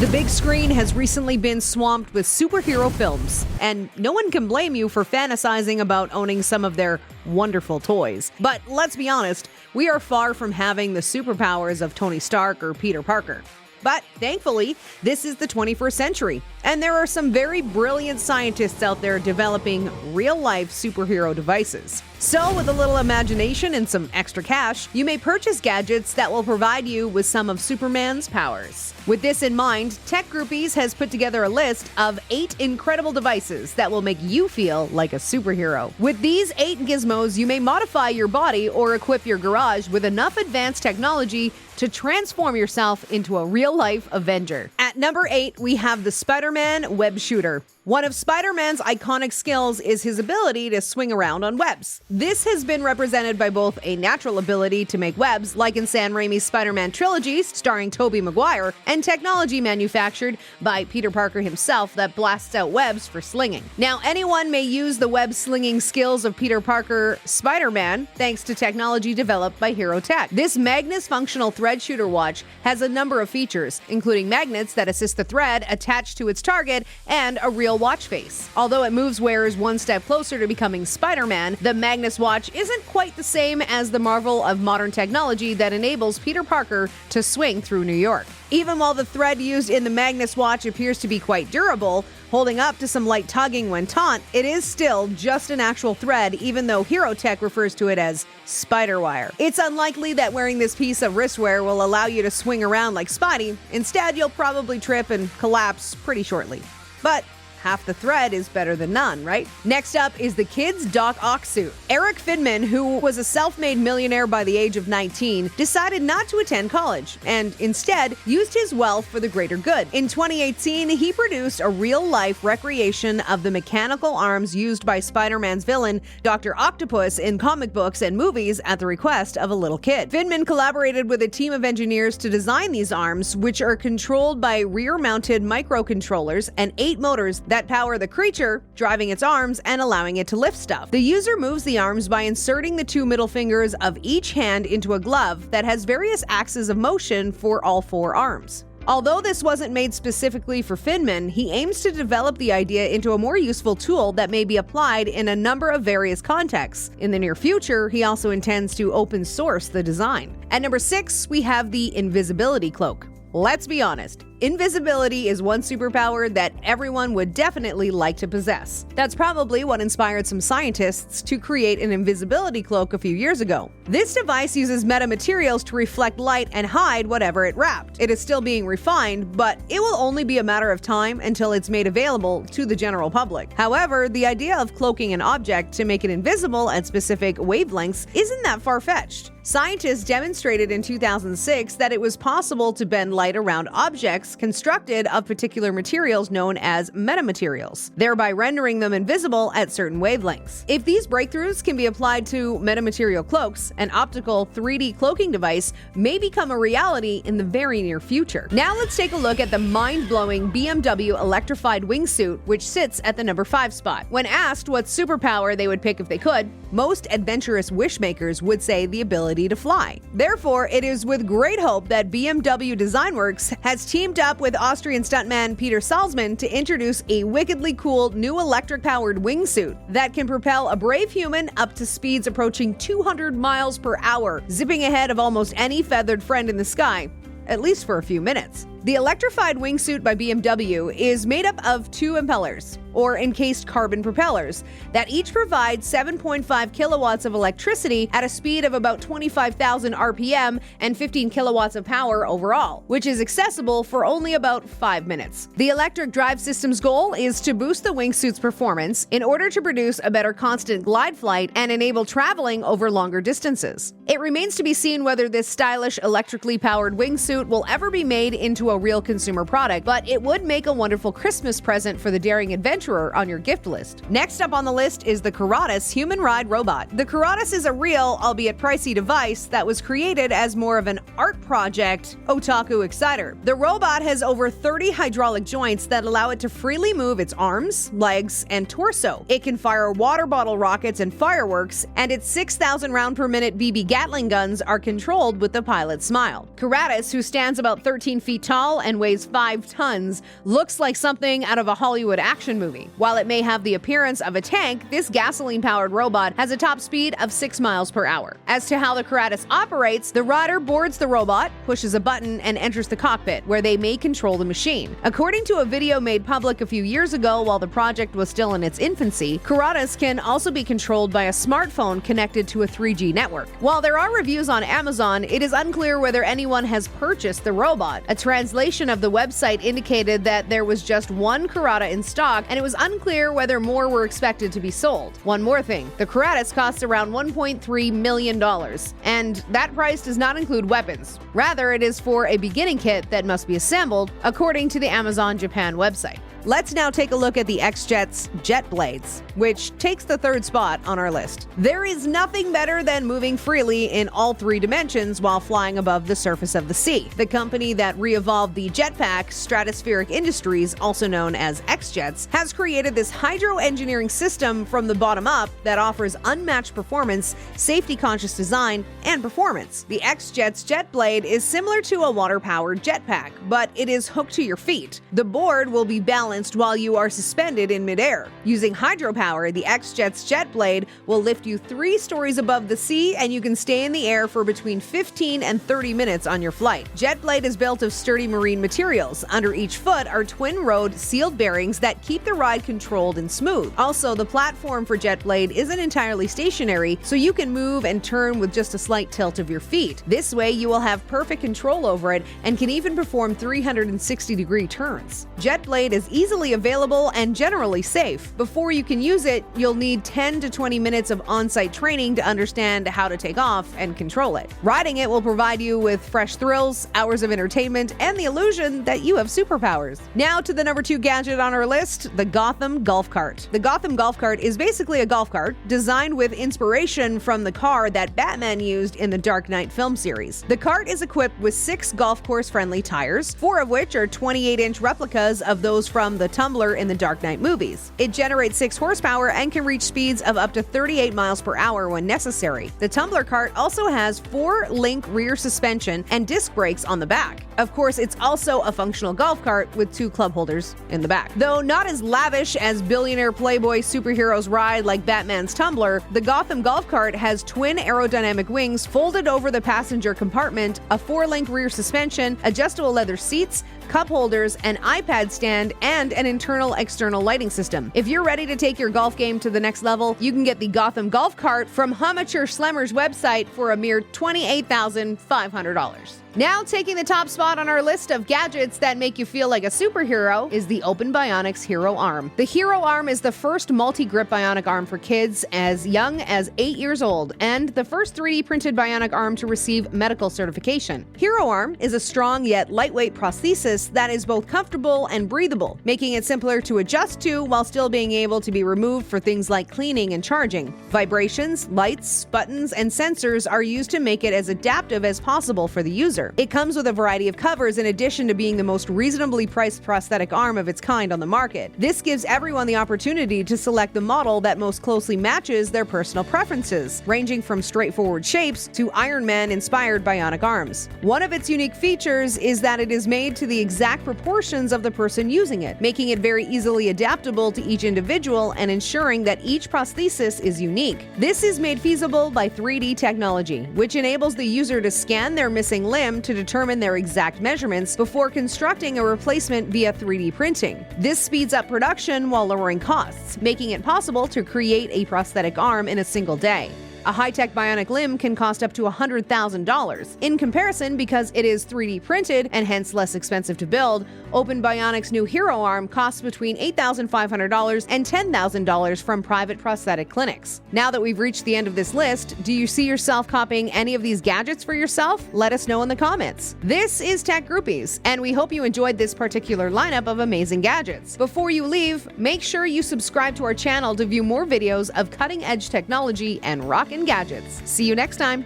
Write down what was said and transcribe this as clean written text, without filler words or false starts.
The big screen has recently been swamped with superhero films, and no one can blame you for fantasizing about owning some of their wonderful toys. But let's be honest, we are far from having the superpowers of Tony Stark or Peter Parker. But thankfully, this is the 21st century, and there are some very brilliant scientists out there developing real-life superhero devices. So with a little imagination and some extra cash, you may purchase gadgets that will provide you with some of Superman's powers. With this in mind, Tech Groupies has put together a list of 8 incredible devices that will make you feel like a superhero. With these 8 gizmos, you may modify your body or equip your garage with enough advanced technology to transform yourself into a real-life Avenger. At number 8, we have the Spider-Man Web Shooter. One of Spider-Man's iconic skills is his ability to swing around on webs. This has been represented by both a natural ability to make webs, like in Sam Raimi's Spider-Man trilogy starring Tobey Maguire, and technology manufactured by Peter Parker himself that blasts out webs for slinging. Now, anyone may use the web-slinging skills of Peter Parker Spider-Man thanks to technology developed by Hero Tech. This Magnus functional thread shooter watch has a number of features, including magnets that assist the thread attached to its target and a real watch face. Although it moves wearers one step closer to becoming Spider-Man, the Magnus watch isn't quite the same as the marvel of modern technology that enables Peter Parker to swing through New York. Even while the thread used in the Magnus watch appears to be quite durable, holding up to some light tugging when taut, it is still just an actual thread, even though Hero Tech refers to it as spider wire. It's unlikely that wearing this piece of wristwear will allow you to swing around like Spidey. Instead, you'll probably trip and collapse pretty shortly. But half the thread is better than none, right? Next up is the Kids Doc Ock suit. Eric Finman, who was a self-made millionaire by the age of 19, decided not to attend college and instead used his wealth for the greater good. In 2018, he produced a real-life recreation of the mechanical arms used by Spider-Man's villain, Dr. Octopus, in comic books and movies at the request of a little kid. Finman collaborated with a team of engineers to design these arms, which are controlled by rear-mounted microcontrollers and 8 motors that power the creature, driving its arms and allowing it to lift stuff. The user moves the arms by inserting the 2 middle fingers of each hand into a glove that has various axes of motion for all 4 arms. Although this wasn't made specifically for Finman, he aims to develop the idea into a more useful tool that may be applied in a number of various contexts. In the near future, he also intends to open source the design. At number 6, we have the Invisibility Cloak. Let's be honest, invisibility is one superpower that everyone would definitely like to possess. That's probably what inspired some scientists to create an invisibility cloak a few years ago. This device uses metamaterials to reflect light and hide whatever it wrapped. It is still being refined, but it will only be a matter of time until it's made available to the general public. However, the idea of cloaking an object to make it invisible at specific wavelengths isn't that far-fetched. Scientists demonstrated in 2006 that it was possible to bend light around objects constructed of particular materials known as metamaterials, thereby rendering them invisible at certain wavelengths. If these breakthroughs can be applied to metamaterial cloaks, an optical 3D cloaking device may become a reality in the very near future. Now let's take a look at the mind-blowing BMW electrified wingsuit, which sits at the number 5 spot. When asked what superpower they would pick if they could, most adventurous wishmakers would say the ability to fly. Therefore, it is with great hope that BMW Designworks has teamed up with Austrian stuntman Peter Salzman to introduce a wickedly cool new electric-powered wingsuit that can propel a brave human up to speeds approaching 200 miles per hour, zipping ahead of almost any feathered friend in the sky, at least for a few minutes. The electrified wingsuit by BMW is made up of 2 impellers, or encased carbon propellers, that each provide 7.5 kilowatts of electricity at a speed of about 25,000 RPM and 15 kilowatts of power overall, which is accessible for only about 5 minutes. The electric drive system's goal is to boost the wingsuit's performance in order to produce a better constant glide flight and enable traveling over longer distances. It remains to be seen whether this stylish electrically powered wingsuit will ever be made into a real consumer product, but it would make a wonderful Christmas present for the daring adventurer on your gift list. Next up on the list is the Karatas Human Ride Robot. The Karatas is a real, albeit pricey device that was created as more of an art project, otaku exciter. The robot has over 30 hydraulic joints that allow it to freely move its arms, legs, and torso. It can fire water bottle rockets and fireworks, and its 6,000 round per minute BB Gatling guns are controlled with the pilot's smile. Karatas, who stands about 13 feet tall tall and weighs 5 tons, looks like something out of a Hollywood action movie. While it may have the appearance of a tank, this gasoline-powered robot has a top speed of 6 miles per hour. As to how the Curatus operates, the rider boards the robot, pushes a button, and enters the cockpit, where they may control the machine. According to a video made public a few years ago while the project was still in its infancy, Curatus can also be controlled by a smartphone connected to a 3G network. While there are reviews on Amazon, it is unclear whether anyone has purchased the robot. A translation of the website indicated that there was just one Curata in stock, and it was unclear whether more were expected to be sold. One more thing, the Curatus costs around $1.3 million, and that price does not include weapons. Rather, it is for a beginning kit that must be assembled, according to the Amazon Japan website. Let's now take a look at the X-Jet's Jet Blades, which takes the 3rd spot on our list. There is nothing better than moving freely in all 3 dimensions while flying above the surface of the sea. The company that re-evolved the jetpack, Stratospheric Industries, also known as X-Jets, has created this hydro-engineering system from the bottom up that offers unmatched performance, safety-conscious design, and performance. The X-Jet's Jet Blade is similar to a water-powered jetpack, but it is hooked to your feet. The board will be balanced while you are suspended in midair. Using hydropower, the X-Jet's Jet Blade will lift you 3 stories above the sea, and you can stay in the air for between 15 and 30 minutes on your flight. Jet Blade is built of sturdy marine materials. Under each foot are twin-road sealed bearings that keep the ride controlled and smooth. Also, the platform for Jet Blade isn't entirely stationary, so you can move and turn with just a slight tilt of your feet. This way, you will have perfect control over it and can even perform 360-degree turns. Jet Blade is easily available and generally safe. Before you can use it, you'll need 10 to 20 minutes of on-site training to understand how to take off and control it. Riding it will provide you with fresh thrills, hours of entertainment, and the illusion that you have superpowers. Now to the number 2 gadget on our list, the Gotham Golf Cart. The Gotham Golf Cart is basically a golf cart designed with inspiration from the car that Batman used in the Dark Knight film series. The cart is equipped with 6 golf course-friendly tires, 4 of which are 28-inch replicas of those from the Tumbler in the Dark Knight movies. It generates 6 horsepower and can reach speeds of up to 38 miles per hour when necessary. The Tumbler cart also has 4-link rear suspension and disc brakes on the back. Of course, it's also a functional golf cart with 2 club holders in the back. Though not as lavish as billionaire playboy superheroes ride like Batman's Tumbler, the Gotham Golf Cart has twin aerodynamic wings folded over the passenger compartment, a 4-link rear suspension, adjustable leather seats, cup holders, an iPad stand, and an internal-external lighting system. If you're ready to take your golf game to the next level, you can get the Gotham Golf Cart from Humature Schlemmer's website for a mere $28,500. Now taking the top spot on our list of gadgets that make you feel like a superhero is the Open Bionics Hero Arm. The Hero Arm is the first multi-grip bionic arm for kids as young as 8 years old, and the first 3D printed bionic arm to receive medical certification. Hero Arm is a strong yet lightweight prosthesis that is both comfortable and breathable, making it simpler to adjust to while still being able to be removed for things like cleaning and charging. Vibrations, lights, buttons, and sensors are used to make it as adaptive as possible for the user. It comes with a variety of covers in addition to being the most reasonably priced prosthetic arm of its kind on the market. This gives everyone the opportunity to select the model that most closely matches their personal preferences, ranging from straightforward shapes to Iron Man-inspired bionic arms. One of its unique features is that it is made to the exact proportions of the person using it, making it very easily adaptable to each individual and ensuring that each prosthesis is unique. This is made feasible by 3D technology, which enables the user to scan their missing limb to determine their exact measurements before constructing a replacement via 3D printing. This speeds up production while lowering costs, making it possible to create a prosthetic arm in a single day. A high-tech bionic limb can cost up to $100,000. In comparison, because it is 3D printed and hence less expensive to build, Open Bionics' new Hero Arm costs between $8,500 and $10,000 from private prosthetic clinics. Now that we've reached the end of this list, do you see yourself copying any of these gadgets for yourself? Let us know in the comments. This is Tech Groupies, and we hope you enjoyed this particular lineup of amazing gadgets. Before you leave, make sure you subscribe to our channel to view more videos of cutting-edge technology and rock gadgets. See you next time.